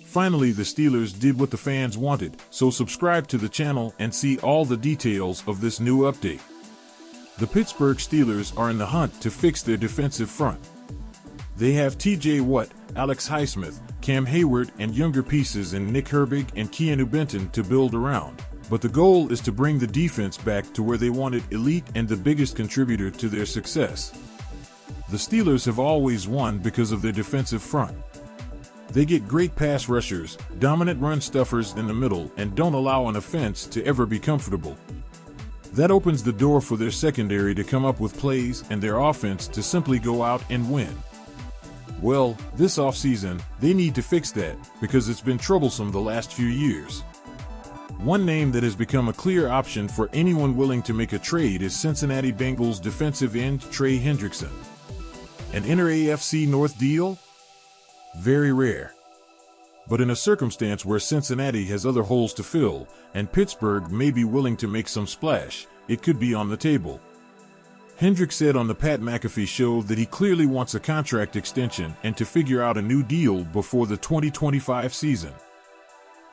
Finally, the Steelers did what the fans wanted, so subscribe to the channel and see all the details of this new update. The Pittsburgh Steelers are in the hunt to fix their defensive front. They have T.J. Watt, Alex Highsmith, Cam Hayward, and younger pieces in Nick Herbig and Keanu Benton to build around, but the goal is to bring the defense back to where they wanted, elite and the biggest contributor to their success. The Steelers have always won because of their defensive front. They get great pass rushers, dominant run stuffers in the middle, and don't allow an offense to ever be comfortable. That opens the door for their secondary to come up with plays and their offense to simply go out and win. Well, this offseason, they need to fix that because it's been troublesome the last few years. One name that has become a clear option for anyone willing to make a trade is Cincinnati Bengals defensive end Trey Hendrickson. An inner AFC North deal? Very rare. But in a circumstance where Cincinnati has other holes to fill, and Pittsburgh may be willing to make some splash, it could be on the table. Hendrick said on the Pat McAfee show that he clearly wants a contract extension and to figure out a new deal before the 2025 season.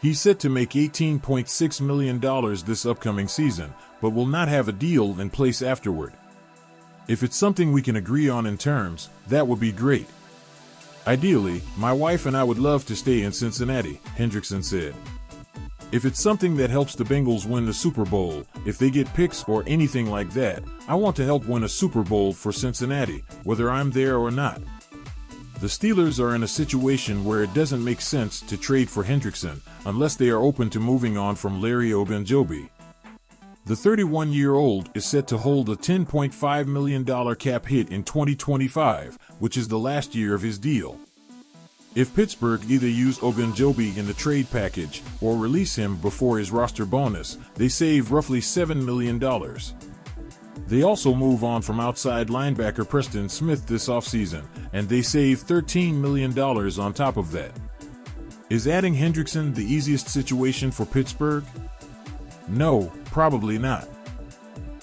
He's set to make $18.6 million this upcoming season, but will not have a deal in place afterward. If it's something we can agree on in terms, that would be great. Ideally, my wife and I would love to stay in Cincinnati, Hendrickson said. If it's something that helps the Bengals win the Super Bowl, if they get picks or anything like that, I want to help win a Super Bowl for Cincinnati, whether I'm there or not. The Steelers are in a situation where it doesn't make sense to trade for Hendrickson unless they are open to moving on from Larry Ogunjobi. The 31-year-old is set to hold a $10.5 million cap hit in 2025, which is the last year of his deal. If Pittsburgh either use Ogunjobi in the trade package or release him before his roster bonus, they save roughly $7 million. They also move on from outside linebacker Preston Smith this offseason, and they save $13 million on top of that. Is adding Hendrickson the easiest situation for Pittsburgh? No, probably not.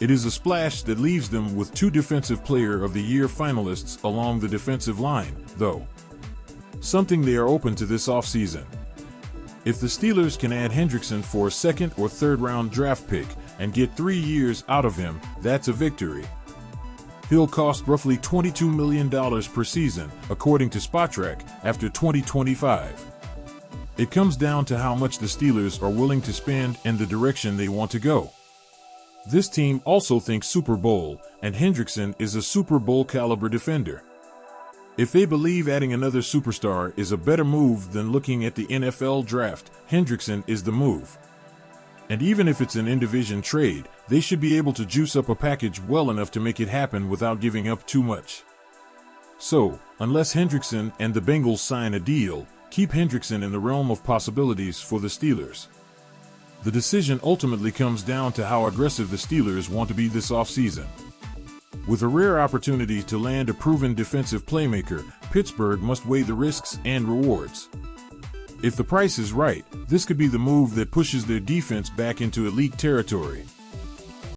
It is a splash that leaves them with 2 Defensive Player of the Year finalists along the defensive line, though. Something they are open to this offseason. If the Steelers can add Hendrickson for a second or third round draft pick and get 3 years out of him, that's a victory. He'll cost roughly $22 million per season, according to Spotrac, after 2025. It comes down to how much the Steelers are willing to spend and the direction they want to go. This team also thinks Super Bowl, and Hendrickson is a Super Bowl caliber defender. If they believe adding another superstar is a better move than looking at the NFL draft, Hendrickson is the move. And even if it's an in-division trade, they should be able to juice up a package well enough to make it happen without giving up too much. So, unless Hendrickson and the Bengals sign a deal, keep Hendrickson in the realm of possibilities for the Steelers. The decision ultimately comes down to how aggressive the Steelers want to be this offseason. With a rare opportunity to land a proven defensive playmaker, Pittsburgh must weigh the risks and rewards. If the price is right, this could be the move that pushes their defense back into elite territory.